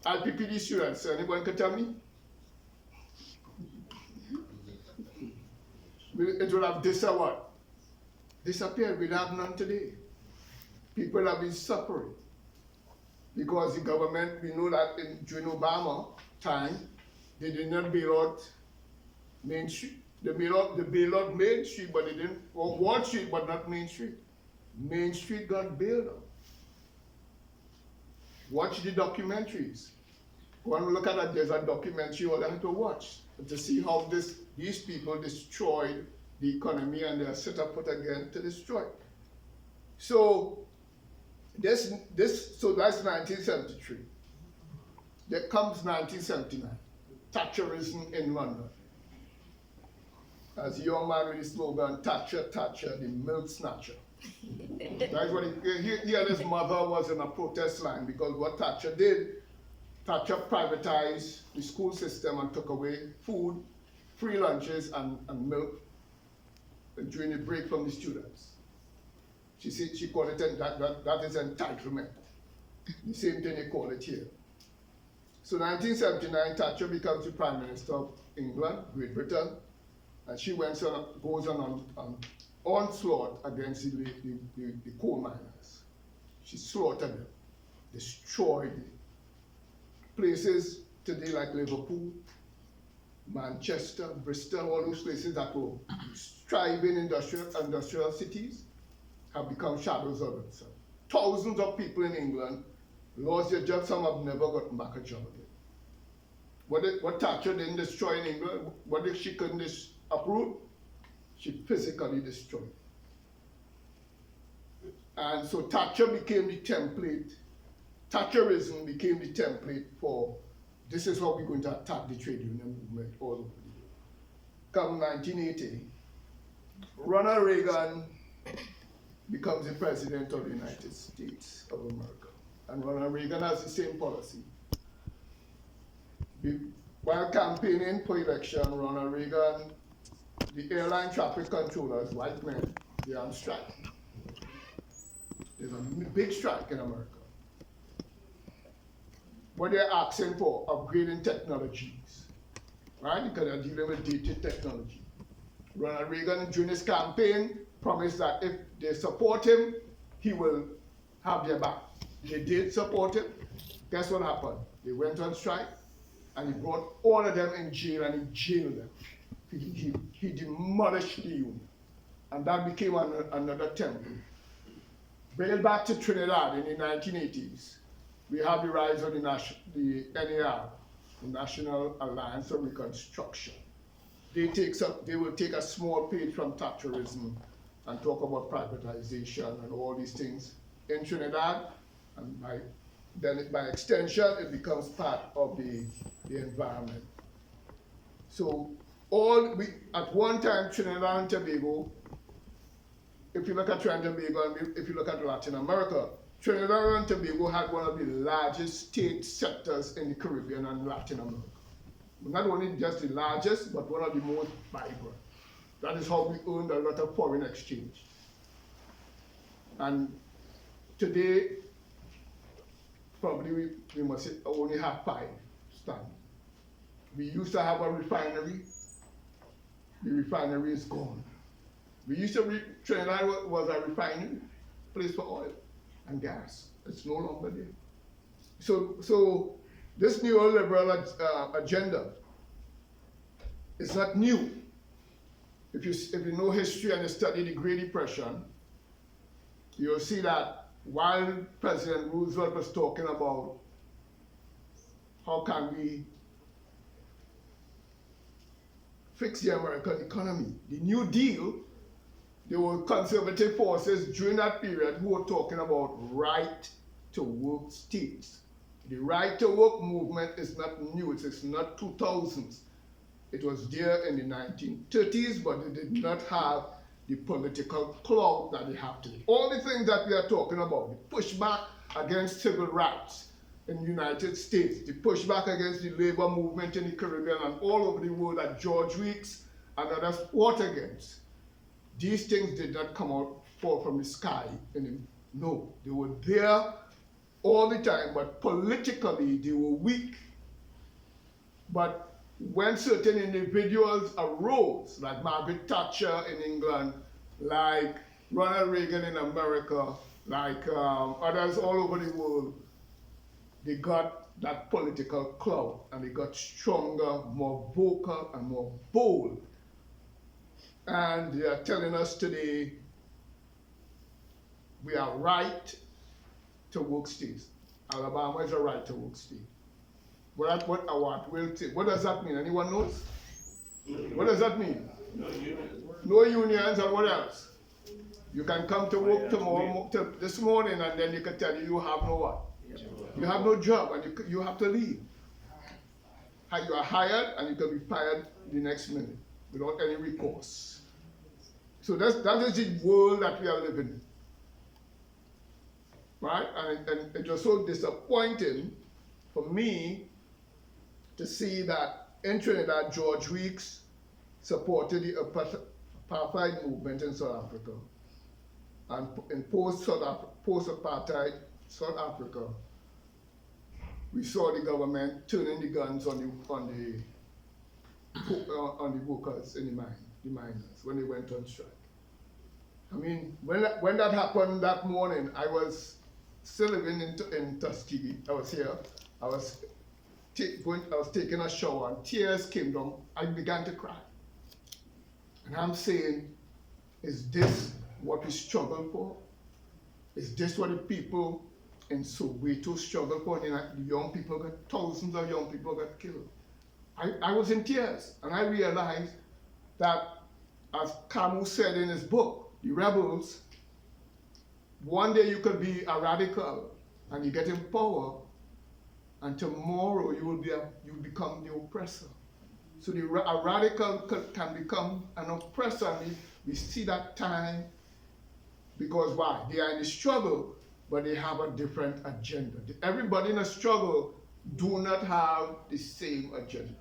IPPD students, anyone can tell me? It would have disappeared. We'd have none today. People have been suffering because the government, we know that during Obama time, they did not bail out Main Street. They bailed out Main Street, but they didn't, or Wall Street, but not Main Street. Main Street got bailed out. Watch the documentaries. Go and look at that. There's a documentary all them to watch to see how these people destroyed the economy and they are set up again to destroy it. So that's 1973. There comes 1979. Thatcherism in London. As a young man with the slogan, Thatcher, Thatcher, the milk snatcher. That's what he and his mother was in a protest line because what Thatcher did, Thatcher privatized the school system and took away food, free lunches, and milk during the break from the students. She called it that is entitlement. The same thing they call it here. So 1979, Thatcher becomes the Prime Minister of England, Great Britain, and she goes on an onslaught against the coal miners. She slaughtered them, destroyed them. Places today like Liverpool, Manchester, Bristol, all those places that were thriving industrial cities have become shadows of themselves. Thousands of people in England lost their jobs, some have never gotten back a job again. What Thatcher didn't destroy in England, what if she couldn't uproot? She physically destroyed. And so Thatcher became the template, Thatcherism became the template for this is how we're going to attack the trade union movement all over the world. Come 1980, Ronald Reagan becomes the president of the United States of America. And Ronald Reagan has the same policy. While campaigning for election, Ronald Reagan, the airline traffic controllers, white men, they're on strike. There's a big strike in America. What they're asking for, upgrading technologies, right? Because they're dealing with dated technology. Ronald Reagan, during his campaign, promised that if they support him, he will have their back. They did support him. Guess what happened? They went on strike, and he brought all of them in jail, and he jailed them. He demolished the union, and that became another temple. Bring it back to Trinidad in the 1980s. We have the rise of the NAR, the National Alliance of Reconstruction. They will take a small page from Thatcherism and talk about privatization and all these things in Trinidad, and by extension, it becomes part of the environment. So at one time, Trinidad and Tobago, if you look at Trinidad and Tobago, and if you look at Latin America, Trinidad and Tobago had one of the largest state sectors in the Caribbean and Latin America. Not only just the largest, but one of the most vibrant. That is how we earned a lot of foreign exchange. And today, probably we must only have 5 standing. We used to have a refinery. The refinery is gone. Trinidad was a refinery, place for oil and gas. It's no longer there. So this neoliberal agenda is not new. if you know history and you study the Great Depression, you'll see that while President Roosevelt was talking about how can we fix the American economy, the New Deal, there were conservative forces during that period who were talking about right to work states. The right to work movement is not new, it's not 2000s. It was there in the 1930s, but it did not have the political clout that they have today. All the things that we are talking about, the pushback against civil rights in the United States, the pushback against the labor movement in the Caribbean and all over the world that George Weeks and others fought against, these things did not fall from the sky. No, they were there all the time, but politically they were weak. But when certain individuals arose, like Margaret Thatcher in England, like Ronald Reagan in America, like others all over the world, they got that political clout and they got stronger, more vocal, and more bold. And they are telling us today we are right to work states. Alabama is a right to work state. What does that mean? Anyone knows? What does that mean? No unions and what else? You can come to work this morning and then you can tell you have no what? You have no job and you have to leave. You are hired and you can be fired the next minute without any recourse. So that is the world that we are living in. Right? And it was so disappointing for me to see that in Trinidad, George Weeks supported the apartheid movement in South Africa. And in post-apartheid South Africa, we saw the government turning the guns on the workers in the miners, when they went on strike. I mean, when that happened that morning, I was still living in Tuskegee. I was here. I was taking a shower and tears came down. I began to cry. And I'm saying, is this what we struggle for? Is this what the people in Soweto struggle for? And the young people thousands of young people got killed. I was in tears and I realized that, as Camus said in his book, The Rebels, one day you could be a radical and you get in power, and tomorrow you become the oppressor. So a radical can become an oppressor. And we see that time because why? They are in the struggle, but they have a different agenda. Everybody in a struggle do not have the same agenda.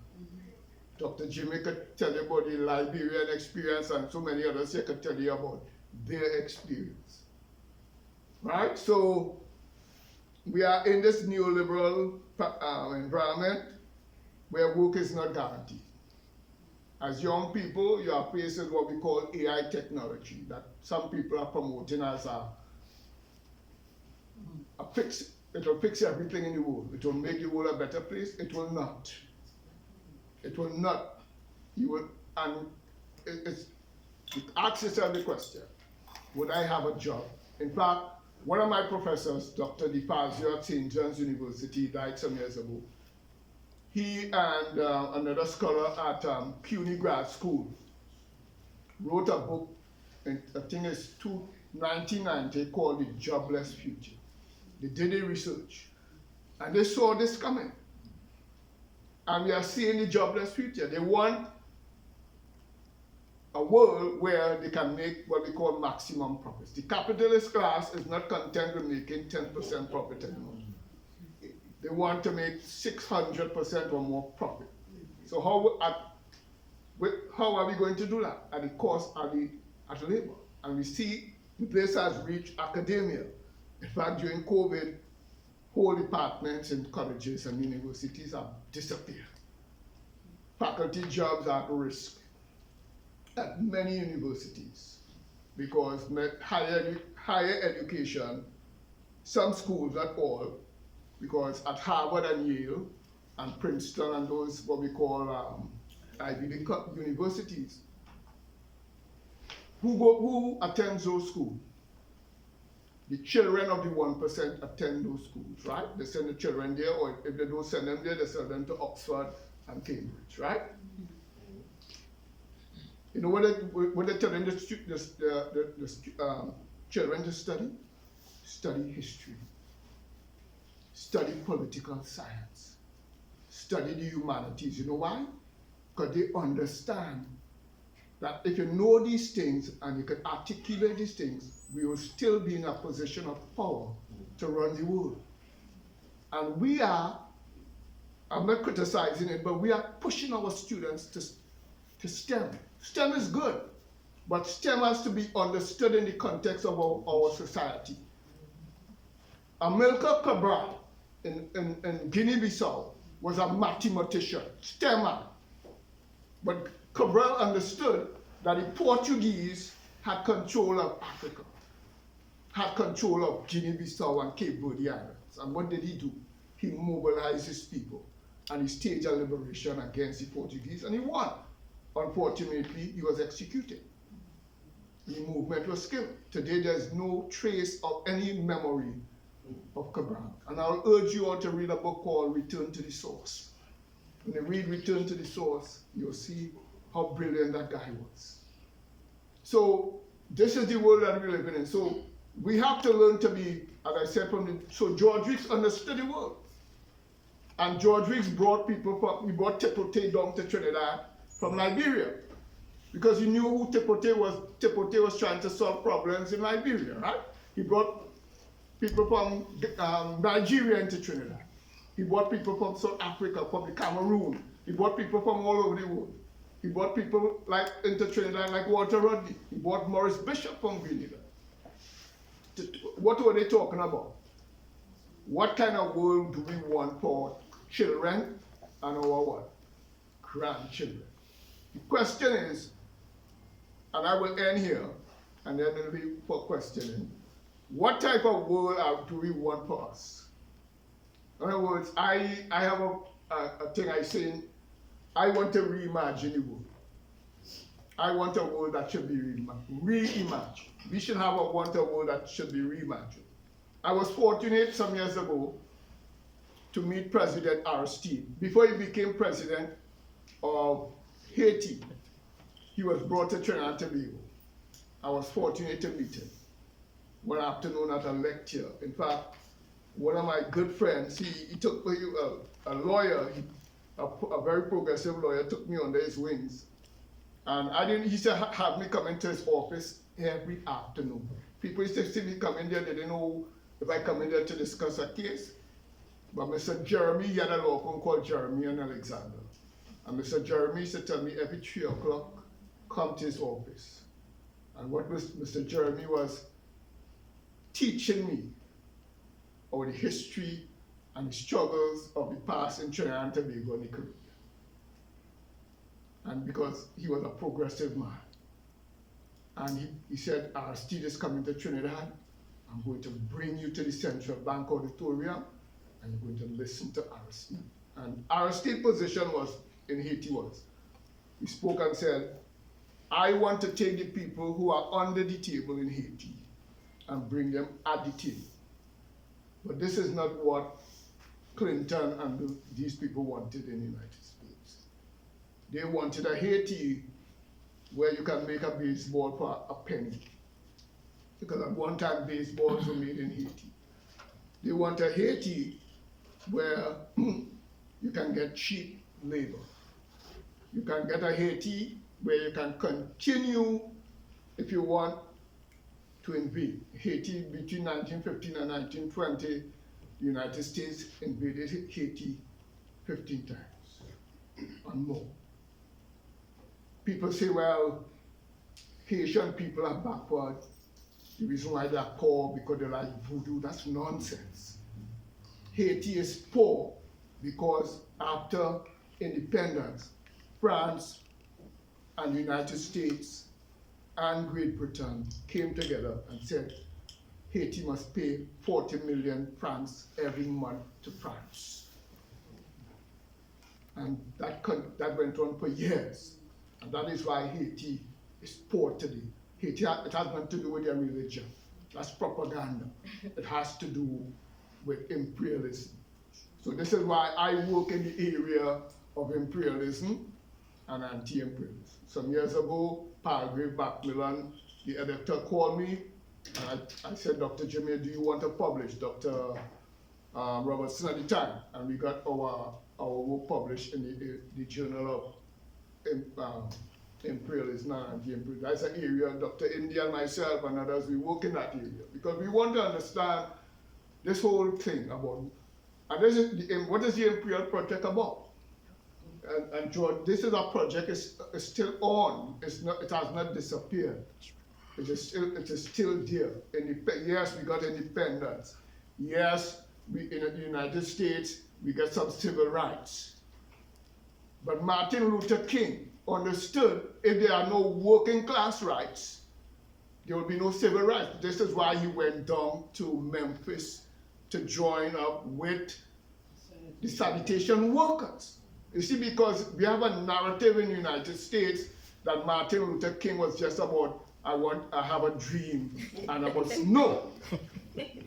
Dr. Jimmy could tell you about the Liberian experience, and so many others here could tell you about their experience. Right? So we are in this neoliberal environment where work is not guaranteed. As young people, you are faced with what we call AI technology, that some people are promoting as it will fix everything in the world. It will make the world a better place. It will not. It will not. It asks yourself the question, would I have a job? In fact, one of my professors, Dr. DiFazio at St. John's University, died some years ago. He and another scholar at CUNY Grad School wrote a book, I think it's 1990, called The Jobless Future. They did the research, and they saw this coming. And we are seeing the jobless future. They want a world where they can make what we call maximum profits. The capitalist class is not content with making 10% profit anymore. They want to make 600% or more profit. So how are we going to do that? At the cost at labor. And we see this has reached academia. In fact, during COVID, whole departments in colleges and universities have disappeared. Faculty jobs are at risk at many universities because higher education, some schools, not all, because at Harvard and Yale and Princeton and those what we call Ivy League universities, Who attends those schools? The children of the 1% attend those schools, right? They send the children there, or if they don't send them there, they send them to Oxford and Cambridge, right? You know what they're telling the children to study? Study history, study political science, study the humanities. You know why? Because they understand that if you know these things and you can articulate these things, we will still be in a position of power to run the world. And we are, I'm not criticizing it, but we are pushing our students to STEM. STEM is good, but STEM has to be understood in the context of our society. Amilcar Cabral in Guinea-Bissau was a mathematician, STEMmer. But Cabral understood that the Portuguese had control of Africa, had control of Guinea-Bissau and Cape Verde Islands. And what did he do? He mobilized his people and he staged a liberation against the Portuguese, and he won. Unfortunately, he was executed. The movement was killed. Today, there's no trace of any memory of Cabral. And I'll urge you all to read a book called Return to the Source. When you read Return to the Source, you'll see how brilliant that guy was. So this is the world that we're living in. So we have to learn to be, as I said, so George Weeks understood the world. And George Weeks brought he brought Tepote down to Trinidad from Liberia. Because he knew who Tepote was. Tepote was trying to solve problems in Liberia, right? He brought people from Nigeria into Trinidad. He brought people from South Africa, from the Cameroon. He brought people from all over the world. He brought people like into Trinidad, like Walter Rodney. He brought Maurice Bishop from Grenada. What were they talking about? What kind of world do we want for children and our what? Grandchildren. The question is, and I will end here, and then it'll be for questioning. What type of world do we want for us? In other words, I have a thing I say, I want to reimagine the world. I want a world that should be reimagined. We should want a world that should be reimagined. I was fortunate some years ago to meet President Aristide. Before he became president of Haiti, he was brought to Trinidad and Tobago. I was fortunate to meet him one afternoon at a lecture. In fact, one of my good friends, he took me, a lawyer, a very progressive lawyer, took me under his wings. And he said, have me come into his office every afternoon. People used to see me come in there, they didn't know if I come in there to discuss a case. But Mr. Jeremy, he had a law firm called Jeremy and Alexander. And Mr. Jeremy used to tell me every 3 o'clock, come to his office. And what Mr. Jeremy was teaching me about the history and the struggles of the past in Trinidad and Tobago and the Caribbean. And because he was a progressive man. And he said, Aristide is coming to Trinidad. I'm going to bring you to the Central Bank Auditorium and you're going to listen to Aristide. And Aristide's position was, in Haiti was, he spoke and said, I want to take the people who are under the table in Haiti and bring them at the table. But this is not what Clinton and these people wanted in the United States. They wanted a Haiti where you can make a baseball for a penny. Because at one time, baseballs were made in Haiti. They want a Haiti where you can get cheap labor. You can get a Haiti where you can continue, if you want, to invade. Haiti, between 1915 and 1920, the United States invaded Haiti 15 times and more. People say, well, Haitian people are backward. The reason why they're poor because they like voodoo, that's nonsense. Haiti is poor because after independence, France and the United States and Great Britain came together and said, Haiti must pay 40 million francs every month to France. And that went on for years. And that is why Haiti is poor today. it has nothing to do with their religion. That's propaganda. It has to do with imperialism. So this is why I work in the area of imperialism and anti-imperialism. Some years ago, Palgrave Macmillan, the editor, called me, and I said, Dr. Jimmy, do you want to publish? Dr. Robertson at the time, and we got our work published in the Journal of Imperialism and Anti-Imperialism. That's an area Dr. India and myself and others, we work in that area because we want to understand this whole thing about, and this is what is the Imperial Project about? And George, this is a project is still on. It has not disappeared. It is still there. Yes, we got independence. Yes, in the United States we got some civil rights. But Martin Luther King understood if there are no working class rights, there will be no civil rights. This is why he went down to Memphis to join up with the sanitation workers. You see, because we have a narrative in the United States that Martin Luther King was just about, I have a dream, and about, no.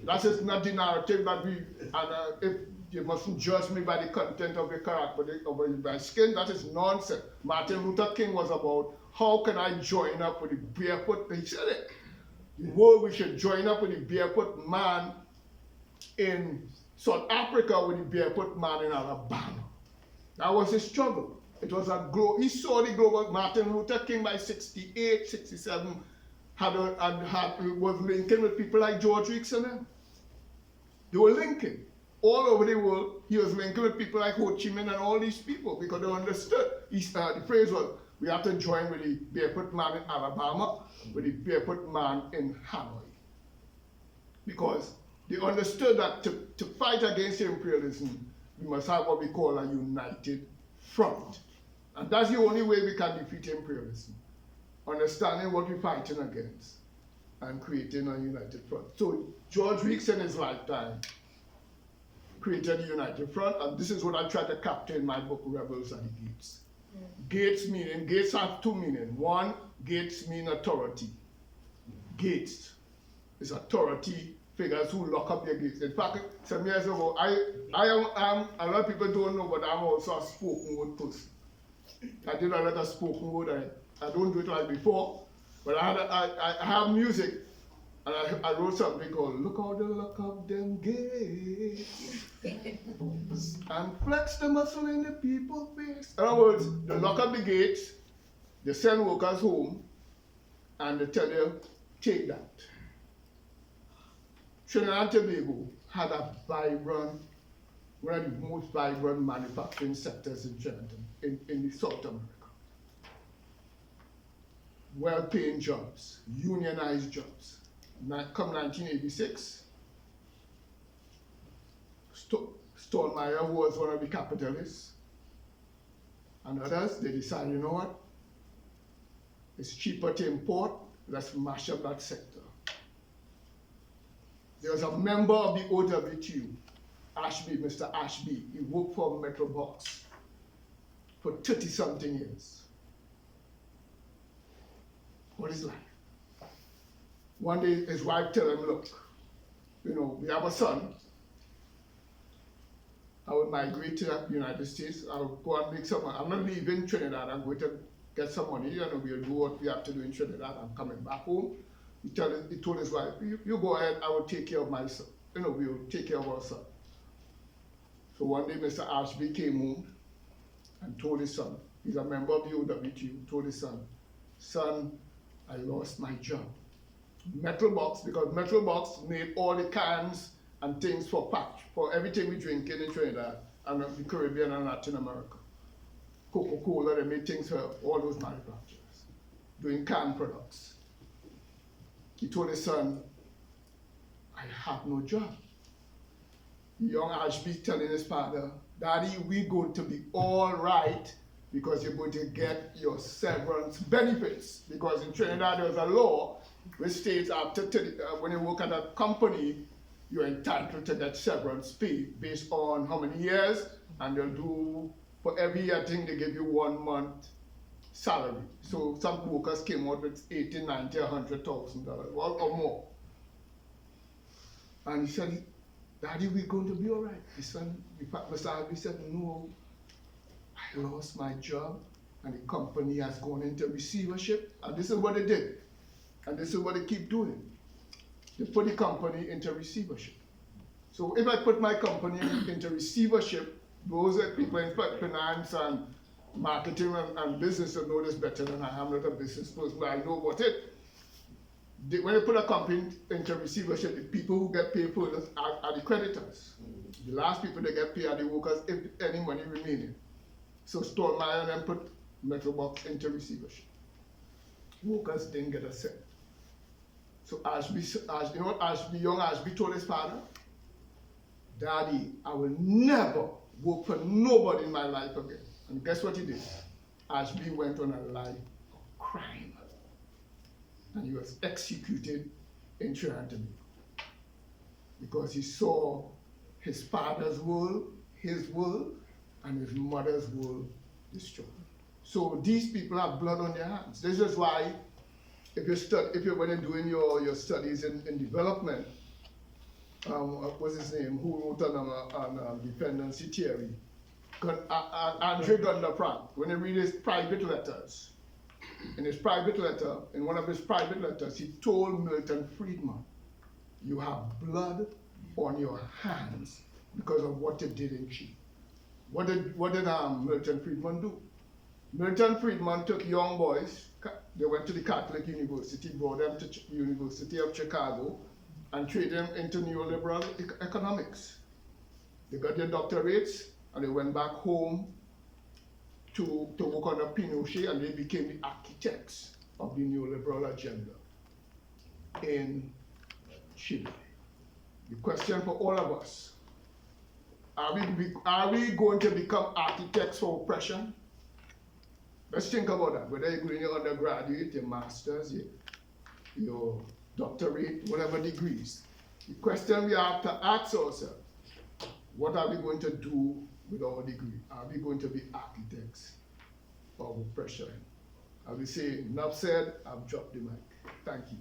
That is not the narrative that we, and if you mustn't judge me by the content of the character, of my skin, that is nonsense. Martin Luther King was about, how can I join up with the barefoot, he said it. The world, we should join up with the barefoot man in South Africa with the barefoot man in Alabama. That was his struggle. It was he saw the global, Martin Luther King by 68, 67, was linking with people like George Weeks and them. They were linking. All over the world, he was linking with people like Ho Chi Minh and all these people because they understood. The phrase was, we have to join with the barefoot man in Alabama, with the barefoot man in Hanoi. Because they understood that to fight against imperialism, we must have what we call a united front. And that's the only way we can defeat imperialism. Understanding what we're fighting against and creating a united front. So George Weeks in his lifetime created a united front, and this is what I try to capture in my book, Rebels at the Gates. Gates have two meanings. One, gates mean authority. Gates is authority figures who lock up their gates. In fact, some years ago, I am a lot of people don't know, but I'm also a spoken word person. I did a lot of spoken word. I don't do it like before, but I have music, and I wrote something called "Look How They Lock Up Them Gates and Flex the Muscle in the People's Face." In other words, they lock up the gates, they send workers home, and they tell you, take that. Trinidad and Tobago had a vibrant, one of the most vibrant manufacturing sectors in Trinidad, in South America. Well-paying jobs, unionized jobs. Come 1986, Stonemeyer, who was one of the capitalists, and others, they decided, you know what? It's cheaper to import, let's mash up that sector. There was a member of the OWTU, Ashby, Mr. Ashby. He worked for Metro Box for 30-something years. What is life? One day his wife tell him, look, we have a son. I will migrate to the United States. I'll go and make some money. I'm not leaving Trinidad. I'm going to get some money. We'll do what we have to do in Trinidad. I'm coming back home. He told his wife, you go ahead, I will take care of my son. We will take care of our son. So one day Mr. Ashby came home and told his son, he's a member of the OWTU, told his son, I lost my job. Metal Box, because Metal Box made all the cans and things for everything we drink in Trinidad and the Caribbean and Latin America. Coca-Cola, they made things for all those manufacturers, doing canned products. He told his son, I have no job. Young Ashby telling his father, Daddy, we're going to be all right because you're going to get your severance benefits. Because in Trinidad, there's a law which states after when you work at a company, you're entitled to get severance pay based on how many years, and they'll do, for every year, I think they give you 1 month salary. So some workers came out with 80, 90, $100,000 or more. And he said, Daddy, we're going to be all right. His son, Mr. Harvey said, no, I lost my job and the company has gone into receivership. And this is what they did. And this is what they keep doing. They put the company into receivership. So if I put my company into receivership, those are people in finance and marketing and business will know this better than I am. Not a business person, but I know about it. When they put a company into receivership, the people who get paid first are the creditors. The last people that get paid are the workers, if any money remaining. So Stonemeyer then put Metrobox into receivership. Workers didn't get a cent. So Ashby young Ashby told his father, Daddy, I will never work for nobody in my life again. And guess what he did? Ashby went on a life of crime. And he was executed in Trinidad because he saw his father's world, his world, and his mother's world destroyed. So these people have blood on their hands. This is why if you're when you're doing your studies in development, what's his name, who wrote on dependency theory, Andre Gundaprank, when you read his private letters, in one of his private letters, he told Milton Friedman, you have blood on your hands because of what you did in Chile. What did Milton Friedman do? Milton Friedman took young boys, they went to the Catholic University, brought them to University of Chicago, and trained them into neoliberal economics. They got their doctorates, and they went back home to work under Pinochet, and they became the architects of the neoliberal agenda in Chile. The question for all of us, are we going to become architects for oppression? Let's think about that, whether you're doing your undergraduate, your master's, your doctorate, whatever degrees. The question we have to ask ourselves, what are we going to do with our degree? Are we going to be architects of oppression? I will say, enough said, I've dropped the mic. Thank you.